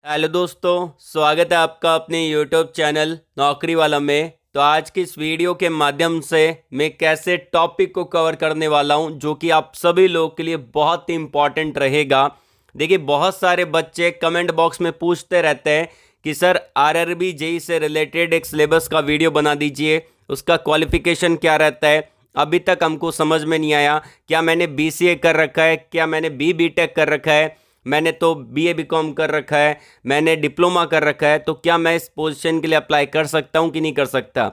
Hello दोस्तों, स्वागत है आपका अपने यूट्यूब चैनल नौकरी वाला में। तो आज की इस वीडियो के माध्यम से मैं कैसे टॉपिक को कवर करने वाला हूं जो कि आप सभी लोगों के लिए बहुत ही इंपॉर्टेंट रहेगा। देखिए, बहुत सारे बच्चे कमेंट बॉक्स में पूछते रहते हैं कि सर आरआरबी जेई से रिलेटेड एक सिलेबस का वीडियो बना दीजिए, उसका क्वालिफिकेशन क्या रहता है। अभी तक हमको समझ में नहीं आया, क्या मैंने बीसीए कर रखा है, क्या मैंने बीटेक कर रखा है, मैंने तो बीए बीकॉम कर रखा है, मैंने डिप्लोमा कर रखा है, तो क्या मैं इस पोजीशन के लिए अप्लाई कर सकता हूं कि नहीं कर सकता।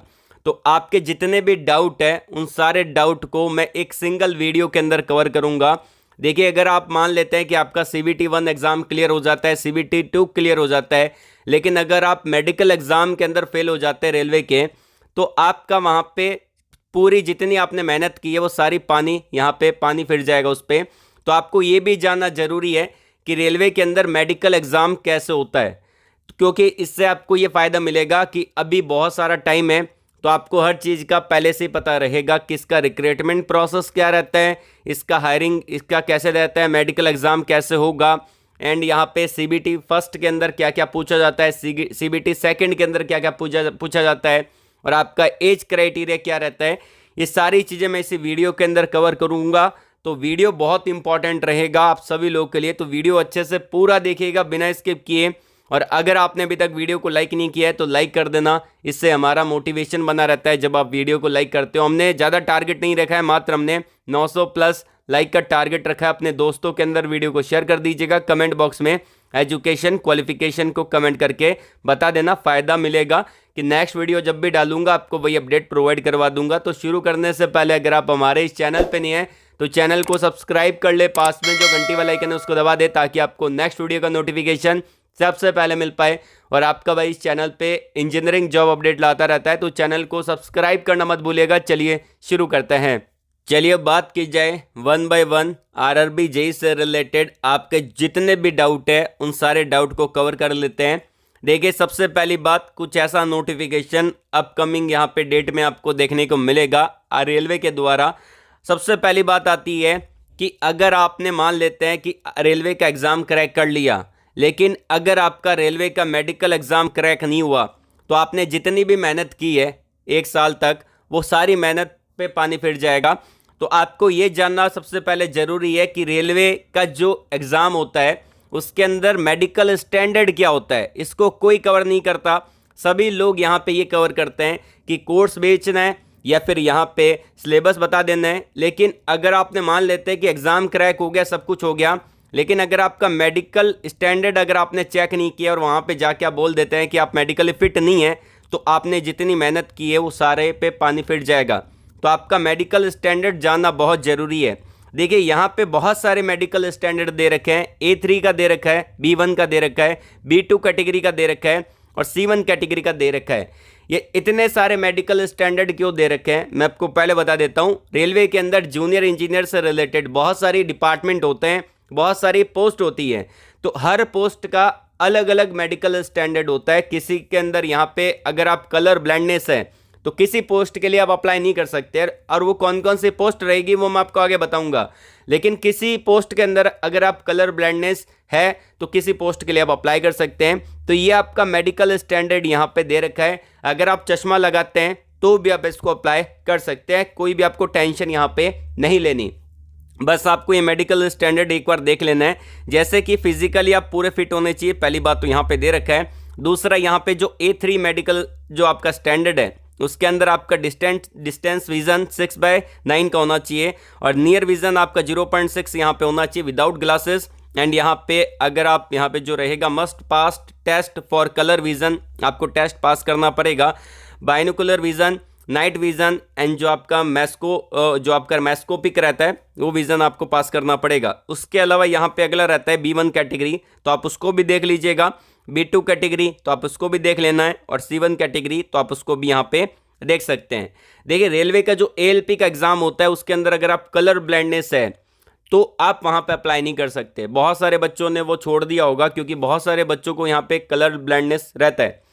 तो आपके जितने भी डाउट है उन सारे डाउट को मैं एक सिंगल वीडियो के अंदर कवर करूंगा। देखिए, अगर आप मान लेते हैं कि आपका सीबीटी 1 एग्जाम क्लियर हो जाता है, सीबीटी 2 क्लियर हो जाता है, लेकिन अगर आप मेडिकल एग्जाम के अंदर फेल हो जाते हैं रेलवे के, तो आपका वहां पे पूरी जितनी आपने मेहनत की है वो सारी पानी, यहाँ पे पानी फिर जाएगा उस पर। तो आपको ये भी जानना जरूरी है कि रेलवे के अंदर मेडिकल एग्जाम कैसे होता है, क्योंकि इससे आपको ये फायदा मिलेगा कि अभी बहुत सारा टाइम है, तो आपको हर चीज़ का पहले से ही पता रहेगा कि इसका रिक्रूटमेंट प्रोसेस क्या रहता है, इसका हायरिंग इसका कैसे रहता है, मेडिकल एग्जाम कैसे होगा, एंड यहाँ पे सीबीटी फर्स्ट के अंदर क्या क्या पूछा जाता है, सीबीटी सेकंड के अंदर क्या क्या पूछा जाता है, और आपका एज क्राइटेरिया क्या रहता है। ये सारी चीज़ें मैं इसी वीडियो के अंदर कवर करूँगा। तो वीडियो बहुत इंपॉर्टेंट रहेगा आप सभी लोगों के लिए, तो वीडियो अच्छे से पूरा देखिएगा बिना स्किप किए। और अगर आपने अभी तक वीडियो को लाइक नहीं किया है तो लाइक कर देना, इससे हमारा मोटिवेशन बना रहता है जब आप वीडियो को लाइक करते हो। हमने ज़्यादा टारगेट नहीं रखा है, मात्र हमने 900 प्लस लाइक का टारगेट रखा है। अपने दोस्तों के अंदर वीडियो को शेयर कर दीजिएगा, कमेंट बॉक्स में एजुकेशन क्वालिफिकेशन को कमेंट करके बता देना, फ़ायदा मिलेगा कि नेक्स्ट वीडियो जब भी डालूंगा आपको वही अपडेट प्रोवाइड करवा दूंगा। तो शुरू करने से पहले अगर आप हमारे इस चैनल पे नहीं है तो चैनल को सब्सक्राइब कर ले, पास में जो घंटी वाला आइकन है उसको दबा दे ताकि आपको नेक्स्ट वीडियो का नोटिफिकेशन सबसे पहले मिल पाए। और आपका भाई इस चैनल पे इंजीनियरिंग जॉब अपडेट लाता रहता है, तो चैनल को सब्सक्राइब करना मत भूलिएगा। चलिए शुरू करते हैं। चलिए बात की जाए one by one RRB JE से रिलेटेड आपके जितने भी डाउट है उन सारे डाउट को कवर कर लेते हैं। देखिए, सबसे पहली बात, कुछ ऐसा नोटिफिकेशन अपकमिंग यहाँ पे डेट में आपको देखने को मिलेगा रेलवे के द्वारा। सबसे पहली बात आती है कि अगर आपने मान लेते हैं कि रेलवे का एग्ज़ाम क्रैक कर लिया, लेकिन अगर आपका रेलवे का मेडिकल एग्ज़ाम क्रैक नहीं हुआ तो आपने जितनी भी मेहनत की है एक साल तक, वो सारी मेहनत पे पानी फिर जाएगा। तो आपको ये जानना सबसे पहले ज़रूरी है कि रेलवे का जो एग्ज़ाम होता है उसके अंदर मेडिकल स्टैंडर्ड क्या होता है, इसको कोई कवर नहीं करता। सभी लोग यहाँ पे ये कवर करते हैं कि कोर्स बेचना है या फिर यहाँ पे सिलेबस बता देना है। लेकिन अगर आपने मान लेते हैं कि एग्ज़ाम क्रैक हो गया, सब कुछ हो गया, लेकिन अगर आपका मेडिकल स्टैंडर्ड अगर आपने चेक नहीं किया और वहाँ पे जाके आप बोल देते हैं कि आप मेडिकली फिट नहीं है, तो आपने जितनी मेहनत की है वो सारे पे पानी फिर जाएगा। तो आपका मेडिकल स्टैंडर्ड जानना बहुत ज़रूरी है। देखिए, यहाँ पे बहुत सारे मेडिकल स्टैंडर्ड दे रखे हैं। A3 का दे रखा है, B1 का दे रखा है, B2 कैटेगरी का दे रखा है और C1 कैटेगरी का दे रखा है। ये इतने सारे मेडिकल स्टैंडर्ड क्यों दे रखे हैं मैं आपको पहले बता देता हूँ। रेलवे के अंदर जूनियर इंजीनियर से रिलेटेड बहुत सारी डिपार्टमेंट होते हैं, बहुत सारी पोस्ट होती है, तो हर पोस्ट का अलग अलग मेडिकल स्टैंडर्ड होता है। किसी के अंदर यहाँ पे अगर आप कलर ब्लाइंडनेस है तो किसी पोस्ट के लिए आप अप्लाई नहीं कर सकते, और वो कौन कौन सी पोस्ट रहेगी वो मैं आपको आगे बताऊंगा। लेकिन किसी पोस्ट के अंदर अगर आप कलर ब्लाइंडनेस है तो किसी पोस्ट के लिए आप अप्लाई कर सकते हैं। तो ये आपका मेडिकल स्टैंडर्ड यहाँ पे दे रखा है। अगर आप चश्मा लगाते हैं तो भी आप इसको अप्लाई कर सकते हैं, कोई भी आपको टेंशन यहाँ पे नहीं लेनी। बस आपको ये मेडिकल स्टैंडर्ड एक बार देख लेना है, जैसे कि फिजिकली आप पूरे फिट होने चाहिए, पहली बात तो यहाँ पे दे रखा है। दूसरा, यहाँ पे जो A3 मेडिकल जो आपका स्टैंडर्ड है उसके अंदर आपका डिस्टेंस विजन 6/9 का होना चाहिए, और नियर विजन आपका 0.6 यहाँ पे होना चाहिए विदाउट ग्लासेस। एंड यहाँ पे अगर आप यहाँ पे जो रहेगा must pass test for colour vision, आपको टेस्ट पास करना पड़ेगा। Binocular vision, night vision and जो आपका मैस्कोपिक रहता है वो विजन आपको पास करना पड़ेगा। उसके अलावा यहाँ पे अगला रहता है B1 कैटेगरी, तो आप उसको भी देख लीजिएगा। B2 कैटेगरी तो आप उसको भी देख लेना है, और C1 कैटेगरी तो आप उसको भी यहाँ पे देख सकते हैं। देखिए, रेलवे का जो ALP का एग्जाम होता है उसके अंदर अगर आप कलर ब्लाइंडनेस है तो आप वहाँ पे अप्लाई नहीं कर सकते। बहुत सारे बच्चों ने वो छोड़ दिया होगा क्योंकि बहुत सारे बच्चों को यहाँ पे कलर ब्लाइंडनेस रहता है।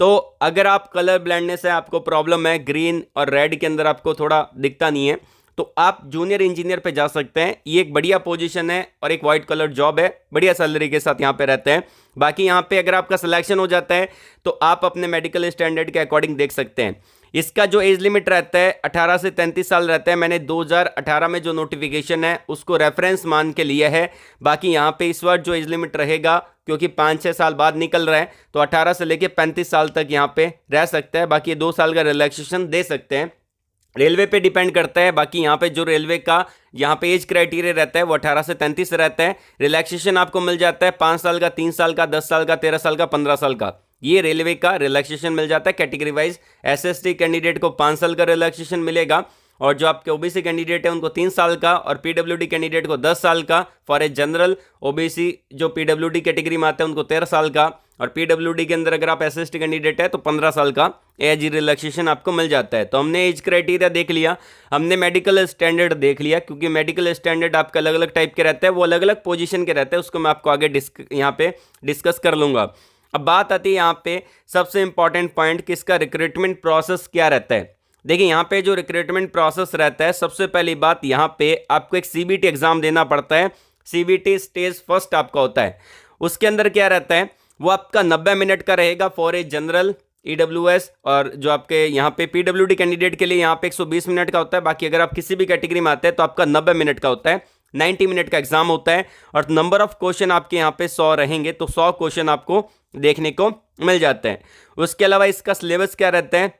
तो अगर आप कलर ब्लाइंडनेस है, आपको प्रॉब्लम है, ग्रीन और रेड के अंदर आपको थोड़ा दिखता नहीं है, तो आप जूनियर इंजीनियर पे जा सकते हैं। ये एक बढ़िया पोजीशन है और एक वाइट कलर जॉब है, बढ़िया सैलरी के साथ यहाँ पे रहते हैं। बाकी यहाँ पे अगर आपका सिलेक्शन हो जाता है तो आप अपने मेडिकल स्टैंडर्ड के अकॉर्डिंग देख सकते हैं। इसका जो एज लिमिट रहता है 18 से 33 साल रहता है। मैंने 2018 में जो नोटिफिकेशन है उसको रेफरेंस मान के लिया है। बाकी यहाँ पे इस बार जो एज लिमिट रहेगा, क्योंकि 5-6 साल बाद निकल रहा है, तो 18 से लेके 35 साल तक यहाँ पे रह सकता है। बाकी 2 साल का रिलैक्सेशन दे सकते हैं, रेलवे पे डिपेंड करता है। बाकी यहाँ पे जो रेलवे का यहाँ पे एज क्राइटेरिया रहता है वो 18 से 33 रहता है। रिलैक्सेशन आपको मिल जाता है 5 साल का, 3 साल का, 10 साल का, 13 साल का, 15 साल का। ये रेलवे का रिलैक्सेशन मिल जाता है कैटेगरी वाइज। एसएसटी कैंडिडेट को 5 साल का रिलैक्सेशन मिलेगा, और जो आपके ओबीसी कैंडिडेट है उनको 3 साल का, और पीडब्ल्यूडी कैंडिडेट को 10 साल का। फॉर ए जनरल ओबीसी जो पीडब्ल्यूडी कैटेगरी में आते हैं उनको 13 साल का, और पीडब्ल्यूडी के अंदर अगर आप एसएसटी कैंडिडेट है तो 15 साल का एज रिलैक्सेशन आपको मिल जाता है। तो हमने एज क्राइटेरिया देख लिया, हमने मेडिकल स्टैंडर्ड देख लिया, क्योंकि मेडिकल स्टैंडर्ड आपका अलग अलग टाइप के रहते हैं, वो अलग अलग पोजीशन के रहते हैं, उसको मैं आपको आगे यहाँ पे डिस्कस कर लूँगा। अब बात आती है यहाँ पे सबसे इंपॉर्टेंट पॉइंट कि इसका रिक्रूटमेंट प्रोसेस क्या रहता है। देखिए यहाँ पे जो रिक्रूटमेंट प्रोसेस रहता है, सबसे पहली बात यहाँ पे आपको एक सीबीटी एग्जाम देना पड़ता है। सीबीटी स्टेज फर्स्ट आपका होता है। उसके अंदर क्या रहता है, वो आपका 90 मिनट का रहेगा फॉर ए जनरल, ईडब्ल्यूएस, और जो आपके यहाँ पे पीडब्ल्यूडी कैंडिडेट के लिए यहाँ पे 120 मिनट का होता है। बाकी अगर आप किसी भी कैटेगरी में आते हैं तो आपका 90 मिनट का होता है। 90 मिनट का एग्जाम होता है, और नंबर ऑफ क्वेश्चन आपके यहाँ पे 100 रहेंगे, तो 100 क्वेश्चन आपको देखने को मिल जाते हैं। उसके अलावा इसका सिलेबस क्या रहता है,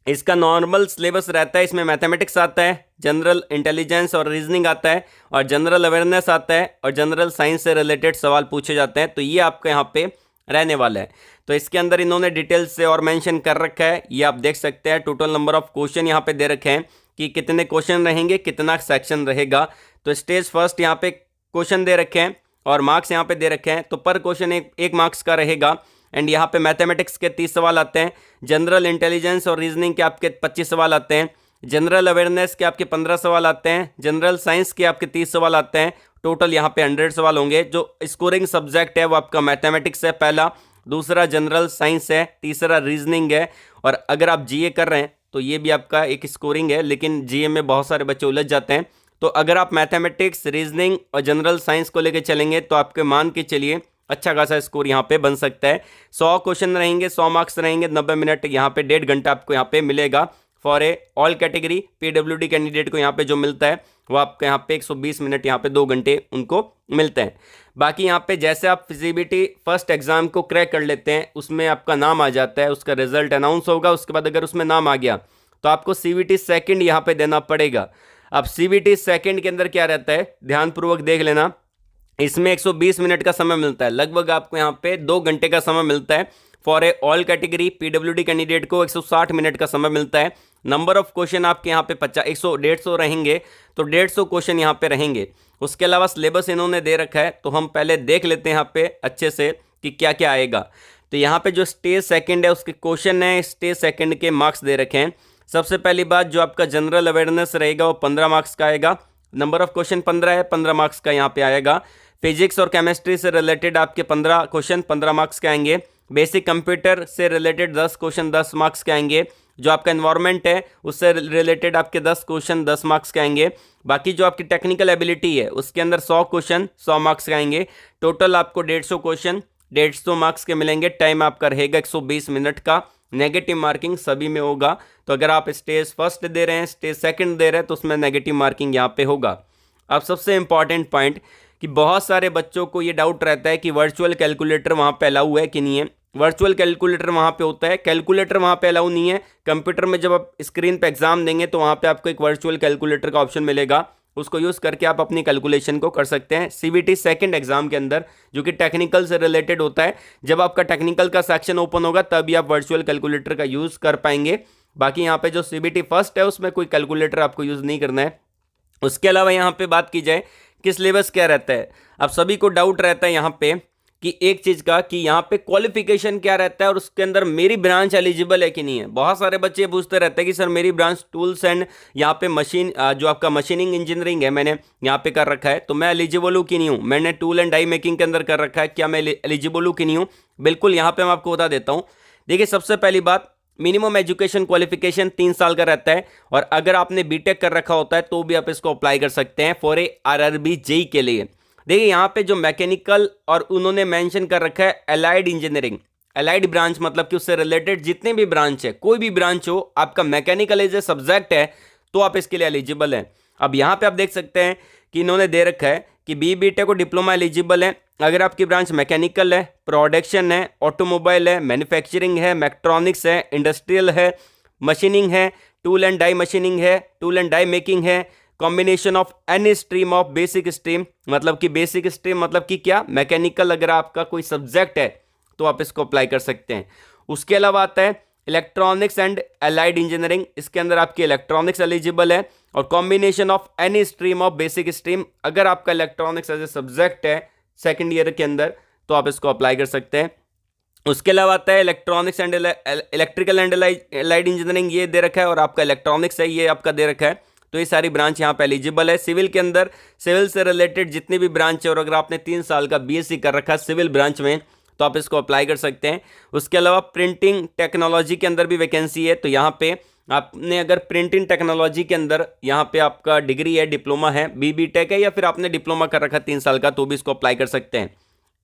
इसका नॉर्मल सिलेबस रहता है। इसमें मैथमेटिक्स आता है, जनरल इंटेलिजेंस और रीजनिंग आता है, और जनरल अवेयरनेस आता है, और जनरल साइंस से रिलेटेड सवाल पूछे जाते हैं। तो ये आपका यहाँ पे रहने वाला है। तो इसके अंदर इन्होंने डिटेल से और मेंशन कर रखा है, ये आप देख सकते हैं। टोटल नंबर ऑफ क्वेश्चन यहाँ पे दे रखे हैं कि कितने क्वेश्चन रहेंगे, कितना सेक्शन रहेगा। तो स्टेज फर्स्ट यहाँ पे क्वेश्चन दे रखे हैं और मार्क्स यहाँ पे दे रखे हैं। तो पर क्वेश्चन एक मार्क्स का रहेगा। एंड यहाँ पे मैथमेटिक्स के 30 सवाल आते हैं, जनरल इंटेलिजेंस और रीजनिंग के आपके 25 सवाल आते हैं, जनरल अवेयरनेस के आपके 15 सवाल आते हैं, जनरल साइंस के आपके 30 सवाल आते हैं। टोटल यहाँ पे 100 सवाल होंगे। जो स्कोरिंग सब्जेक्ट है वो आपका मैथमेटिक्स है पहला, दूसरा जनरल साइंस है, तीसरा रीजनिंग है, और अगर आप जीए कर रहे हैं तो ये भी आपका एक स्कोरिंग है। लेकिन जीए में बहुत सारे बच्चे उलझ जाते हैं। तो अगर आप मैथमेटिक्स, रीजनिंग और जनरल साइंस को लेकर चलेंगे तो आपके मान के चलिए अच्छा खासा स्कोर यहाँ पे बन सकता है। 100 क्वेश्चन रहेंगे, 100 मार्क्स रहेंगे, 90 मिनट यहाँ पे 1.5 घंटा आपको यहाँ पे मिलेगा for a all category. PWD candidate को यहाँ पे जो मिलता है वो आपको यहाँ पे 120 मिनट, यहाँ पे 2 घंटे उनको मिलते हैं। बाकी यहाँ पे जैसे आप सीबीटी फर्स्ट एग्जाम को क्रैक कर लेते हैं, उसमें आपका नाम आ जाता है, उसका रिजल्ट अनाउंस होगा। उसके बाद अगर उसमें नाम आ गया तो आपको सीबीटी सेकंड यहाँ पे देना पड़ेगा। अब सीबीटी सेकंड के अंदर क्या रहता है, ध्यानपूर्वक देख लेना। इसमें 120 मिनट का समय मिलता है, लगभग आपको यहाँ पे 2 घंटे का समय मिलता है। For a all category PWD candidate को 160 मिनट का समय मिलता है। नंबर ऑफ क्वेश्चन आपके यहाँ पे 150 रहेंगे, तो 150 क्वेश्चन यहाँ पे रहेंगे। उसके अलावा सिलेबस इन्होंने दे रखा है, तो हम पहले देख लेते हैं यहाँ पे अच्छे से कि क्या क्या आएगा। तो यहाँ पे जो स्टेज सेकंड है उसके क्वेश्चन है, स्टेज सेकंड के मार्क्स दे रखे हैं। सबसे पहली बात, जो आपका जनरल अवेयरनेस रहेगा वो 15 मार्क्स का आएगा। नंबर ऑफ क्वेश्चन 15 है, 15 मार्क्स का यहाँ पे आएगा। फिजिक्स और केमिस्ट्री से रिलेटेड आपके 15 क्वेश्चन 15 मार्क्स के आएंगे। बेसिक कंप्यूटर से रिलेटेड 10 क्वेश्चन 10 मार्क्स के आएंगे। जो आपका एनवायरनमेंट है उससे रिलेटेड आपके 10 क्वेश्चन 10 मार्क्स के आएंगे। बाकी जो आपकी टेक्निकल एबिलिटी है उसके अंदर 100 क्वेश्चन 100 मार्क्स के आएंगे। टोटल आपको 150 क्वेश्चन 150 मार्क्स के मिलेंगे। टाइम आपका रहेगा 120 मिनट का। नेगेटिव मार्किंग सभी में होगा। तो अगर आप स्टेज फर्स्ट दे रहे हैं, स्टेज सेकंड दे रहे हैं, तो उसमें नेगेटिव मार्किंग यहाँ पे होगा। अब सबसे इंपॉर्टेंट पॉइंट कि बहुत सारे बच्चों को ये डाउट रहता है कि वर्चुअल कैलकुलेटर वहाँ पे अलाउ है कि नहीं है। वर्चुअल कैलकुलेटर वहाँ पे होता है, कैलकुलेटर वहाँ पे अलाउ नहीं है। कंप्यूटर में जब आप स्क्रीन पे एग्जाम देंगे तो वहाँ पे आपको एक वर्चुअल कैलकुलेटर का ऑप्शन मिलेगा, उसको यूज़ करके आप अपनी कैलकुलेशन को कर सकते हैं। सीबीटी सेकंड एग्जाम के अंदर जो कि टेक्निकल से रिलेटेड होता है, जब आपका टेक्निकल का सेक्शन ओपन होगा तभी आप वर्चुअल कैलकुलेटर का यूज़ कर पाएंगे। बाकी यहाँ पे जो सीबीटी फर्स्ट है उसमें कोई कैलकुलेटर आपको यूज़ नहीं करना है। उसके अलावा यहाँ पे बात की जाए कि सिलेबस क्या रहता है। अब सभी को डाउट रहता है यहाँ पे कि एक चीज़ का कि यहाँ पे क्वालिफिकेशन क्या रहता है और उसके अंदर मेरी ब्रांच एलिजिबल है कि नहीं है। बहुत सारे बच्चे पूछते रहते हैं कि सर मेरी ब्रांच टूल्स एंड यहाँ पे मशीन जो आपका मशीनिंग इंजीनियरिंग है मैंने यहाँ पे कर रखा है, तो मैं एलिजिबल हूँ कि नहीं हूँ। मैंने टूल एंड डाई मेकिंग के अंदर कर रखा है, क्या मैं एलिजिबल हूँ कि नहीं हूँ। बिल्कुल यहाँ पे मैं आपको बता देता हूँ। देखिए सबसे पहली बात, मिनिमम एजुकेशन क्वालिफिकेशन 3 साल का रहता है, और अगर आपने बीटेक कर रखा होता है तो भी आप इसको अप्लाई कर सकते हैं फॉर ए आरआरबी जेई के लिए। देखिए यहाँ पे जो मैकेनिकल और उन्होंने मेंशन कर रखा है अलाइड इंजीनियरिंग, अलाइड ब्रांच मतलब कि उससे रिलेटेड जितने भी ब्रांच है, कोई भी ब्रांच हो, आपका मैकेनिकल एज ए सब्जेक्ट है तो आप इसके लिए एलिजिबल हैं। अब यहाँ पे आप देख सकते हैं कि इन्होंने दे रखा है कि बीटेक को डिप्लोमा एलिजिबल है अगर आपकी ब्रांच मैकेनिकल है, प्रोडक्शन है, ऑटोमोबाइल है, मैन्युफैक्चरिंग है, मैक्ट्रॉनिक्स है, इंडस्ट्रियल है, मशीनिंग है, टूल एंड डाई मशीनिंग है, टूल एंड डाई मेकिंग है, combination of any stream of basic stream, मतलब कि बेसिक स्ट्रीम मतलब कि क्या, मैकेनिकल अगर आपका कोई सब्जेक्ट है तो आप इसको अप्लाई कर सकते हैं। उसके अलावा आता है इलेक्ट्रॉनिक्स एंड अलाइड इंजीनियरिंग, इसके अंदर आपकी इलेक्ट्रॉनिक्स एलिजिबल है, और combination of any stream of basic stream, अगर आपका इलेक्ट्रॉनिक्स एज ए सब्जेक्ट है सेकेंड ईयर के अंदर तो आप इसको अप्लाई कर सकते हैं। उसके अलावा आता है electronics and electrical and allied engineering, ये दे रखा है, और आपका इलेक्ट्रॉनिक्स है ये आपका दे रखा है। तो ये सारी ब्रांच यहाँ पे एलिजिबल है। सिविल के अंदर सिविल से रिलेटेड जितनी भी ब्रांच है, और अगर आपने 3 साल का बीएससी कर रखा है सिविल ब्रांच में तो आप इसको अप्लाई कर सकते हैं। उसके अलावा प्रिंटिंग टेक्नोलॉजी के अंदर भी वैकेंसी है, तो यहाँ पे आपने अगर प्रिंटिंग टेक्नोलॉजी के अंदर यहाँ पे आपका डिग्री है, डिप्लोमा है, बीटेक है, या फिर आपने डिप्लोमा कर रखा 3 साल का तो भी इसको अप्लाई कर सकते हैं।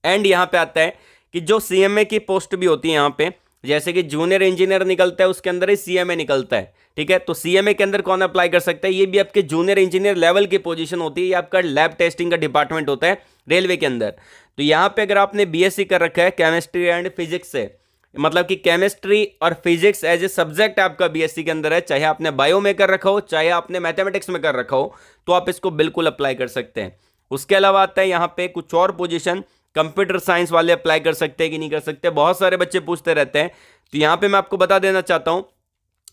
एंड यहाँ पे आता है कि जो सीएमए की पोस्ट भी होती है यहाँ पे, जैसे कि जूनियर इंजीनियर निकलता है उसके अंदर ही सीएमए निकलता है, ठीक है। तो सीएमए के अंदर कौन अप्लाई कर सकता है, ये भी आपके जूनियर इंजीनियर लेवल की पोजीशन होती है, ये आपका लैब टेस्टिंग का डिपार्टमेंट होता है रेलवे के अंदर। तो यहाँ पे अगर आपने बीएससी कर रखा है केमिस्ट्री एंड फिजिक्स से, मतलब कि केमिस्ट्री और फिजिक्स एज ए सब्जेक्ट आपका बीएससी के अंदर है, चाहे आपने बायो में कर रखा हो चाहे आपने मैथमेटिक्स में कर रखा हो, तो आप इसको बिल्कुल अप्लाई कर सकते हैं। उसके अलावा आता है यहाँ पे कुछ और पोजीशन, कंप्यूटर साइंस वाले अप्लाई कर सकते हैं कि नहीं कर सकते, बहुत सारे बच्चे पूछते रहते हैं। तो यहाँ पे मैं आपको बता देना चाहता हूँ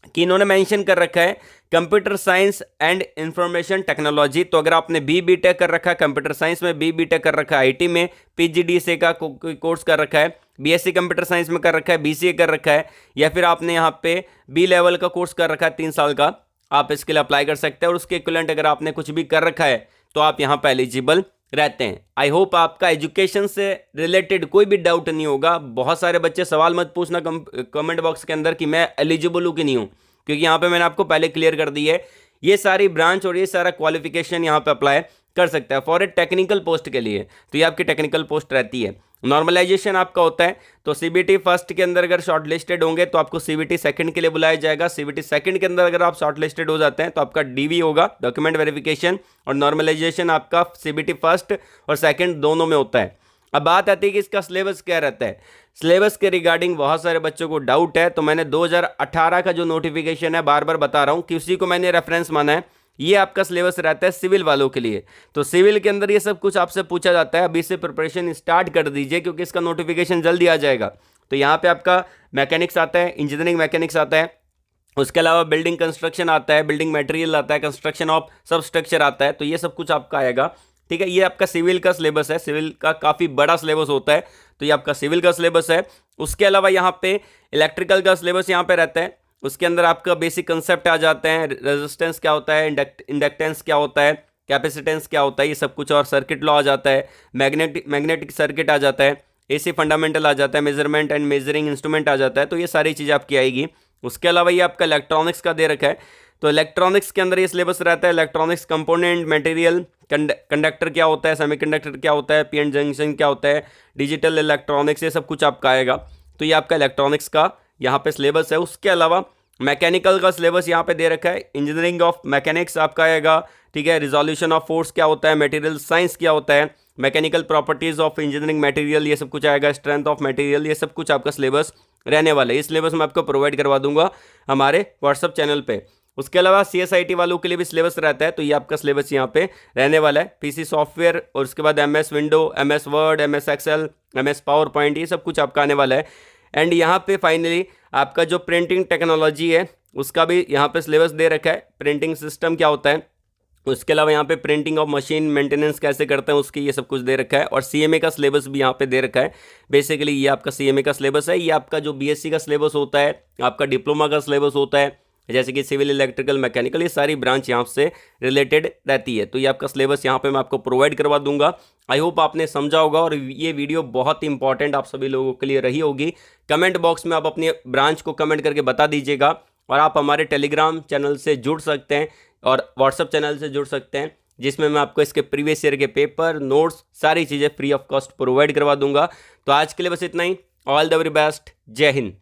कि इन्होंने मेंशन कर रखा है computer science and information technology. तो अगर आपने बीटेक कर रखा है कंप्यूटर साइंस में, बीटेक कर रखा है आईटी में, पीजीडीसीए का कोर्स कर रखा है, बीएससी कंप्यूटर साइंस में कर रखा है, बीसीए कर रखा है, या फिर आपने यहाँ पे बी लेवल का कोर्स कर रखा है 3 साल का, आप इसके लिए अप्लाई कर सकते हैं। और उसके इक्विवेलेंट अगर आपने कुछ भी कर रखा है तो आप यहाँ पे एलिजिबल रहते हैं। आई होप आपका एजुकेशन से रिलेटेड कोई भी डाउट नहीं होगा। बहुत सारे बच्चे सवाल मत पूछना कमेंट बॉक्स के अंदर कि मैं एलिजिबल हूँ कि नहीं हूँ, क्योंकि यहाँ पे मैंने आपको पहले क्लियर कर दी है। ये सारी ब्रांच और ये सारा क्वालिफिकेशन यहाँ पे अप्लाई कर सकता है फॉर ए टेक्निकल पोस्ट के लिए, तो ये आपकी टेक्निकल पोस्ट रहती है। नॉर्मलाइजेशन आपका होता है, तो सीबीटी फर्स्ट के अंदर अगर शॉर्ट लिस्टेड होंगे तो आपको सीबीटी सेकंड के लिए बुलाया जाएगा। सीबीटी सेकंड के अंदर अगर आप शॉर्ट लिस्टेड हो जाते हैं तो आपका डीवी होगा, डॉक्यूमेंट वेरिफिकेशन, और नॉर्मलाइजेशन आपका सीबीटी फर्स्ट और सेकंड दोनों में होता है। अब बात आती है कि इसका सिलेबस क्या रहता है। सिलेबस के रिगार्डिंग बहुत सारे बच्चों को डाउट है, तो मैंने 2018 का जो नोटिफिकेशन है बार बार बता रहा हूँ कि उसी को मैंने रेफरेंस माना है। ये आपका सिलेबस रहता है सिविल वालों के लिए, तो सिविल के अंदर ये सब कुछ आपसे पूछा जाता है। अभी से प्रिपरेशन स्टार्ट कर दीजिए क्योंकि इसका नोटिफिकेशन जल्दी आ जाएगा। तो यहाँ पे आपका मैकेनिक्स आता है, इंजीनियरिंग मैकेनिक्स आता है, उसके अलावा बिल्डिंग कंस्ट्रक्शन आता है, बिल्डिंग मटेरियल आता है, कंस्ट्रक्शन ऑफ सब स्ट्रक्चर आता है, तो ये सब कुछ आपका आएगा, ठीक है। ये आपका सिविल का सिलेबस है, सिविल का काफ़ी बड़ा सिलेबस होता है, तो ये आपका सिविल का सिलेबस है। उसके अलावा यहाँ पे इलेक्ट्रिकल का सिलेबस यहाँ पे रहता है, उसके अंदर आपका बेसिक कंसेप्ट आ जाते हैं, रेजिस्टेंस क्या होता है, इंडक्टेंस क्या होता है, कैपेसिटेंस क्या होता है, ये सब कुछ, और सर्किट लॉ आ जाता है, मैग्नेटिक सर्किट आ जाता है, एसी फंडामेंटल आ जाता है, मेजरमेंट एंड मेजरिंग इंस्ट्रूमेंट आ जाता है, तो ये सारी चीज़ें आपकी आएगी। उसके अलावा ये आपका इलेक्ट्रॉनिक्स का दे रखा है, तो इलेक्ट्रॉनिक्स के अंदर ये सिलेबस रहता है, इलेक्ट्रॉनिक्स कंपोनेंट मटेरियल, कंडक्टर क्या होता है, सेमीकंडक्टर क्या होता है, पीएन जंक्शन क्या होता है, डिजिटल इलेक्ट्रॉनिक्स, ये सब कुछ आपका आएगा। तो ये आपका इलेक्ट्रॉनिक्स का यहाँ पे सिलेबस है। उसके अलावा मैकेनिकल का सिलेबस यहाँ पे दे रखा है, इंजीनियरिंग ऑफ मैकेनिक्स आपका आएगा, ठीक है। रिजोल्यूशन ऑफ फोर्स क्या होता है, मटेरियल साइंस क्या होता है, mechanical properties of engineering material, ये सब कुछ आएगा, स्ट्रेंथ ऑफ मटेरियल, ये सब कुछ आपका सिलेबस रहने वाला है। ये सिलेबस मैं आपको प्रोवाइड करवा दूंगा हमारे व्हाट्सअप चैनल पे। उसके अलावा CSIT वालों के लिए भी सिलेबस रहता है, तो ये आपका सिलेबस यहाँ पे रहने वाला है। PC सॉफ्टवेयर और उसके बाद MS Window, MS Word, MS Excel, MS PowerPoint, ये सब कुछ आपका आने वाला है। एंड यहाँ पे फाइनली आपका जो प्रिंटिंग टेक्नोलॉजी है उसका भी यहाँ पे सिलेबस दे रखा है, प्रिंटिंग सिस्टम क्या होता है, उसके अलावा यहाँ पे प्रिंटिंग ऑफ मशीन मेंटेनेंस कैसे करते हैं उसकी, ये सब कुछ दे रखा है। और CMA का सिलेबस भी यहाँ पे दे रखा है। बेसिकली ये आपका CMA का सिलेबस है, ये आपका जो BSc का सिलेबस होता है, आपका डिप्लोमा का सिलेबस होता है, जैसे कि सिविल, इलेक्ट्रिकल, मैकेनिकल, ये सारी ब्रांच यहाँ से रिलेटेड रहती है। तो ये आपका सिलेबस यहाँ पे मैं आपको प्रोवाइड करवा दूंगा। आई होप आपने समझा होगा और ये वीडियो बहुत ही इंपॉर्टेंट आप सभी लोगों के लिए रही होगी। कमेंट बॉक्स में आप अपनी ब्रांच को कमेंट करके बता दीजिएगा और आप हमारे टेलीग्राम चैनल से जुड़ सकते हैं और व्हाट्सएप चैनल से जुड़ सकते हैं, जिसमें मैं आपको इसके प्रीवियस ईयर के पेपर, नोट्स, सारी चीज़ें फ्री ऑफ कॉस्ट प्रोवाइड करवा दूंगा। तो आज के लिए बस इतना ही। All the very best. जय हिंद।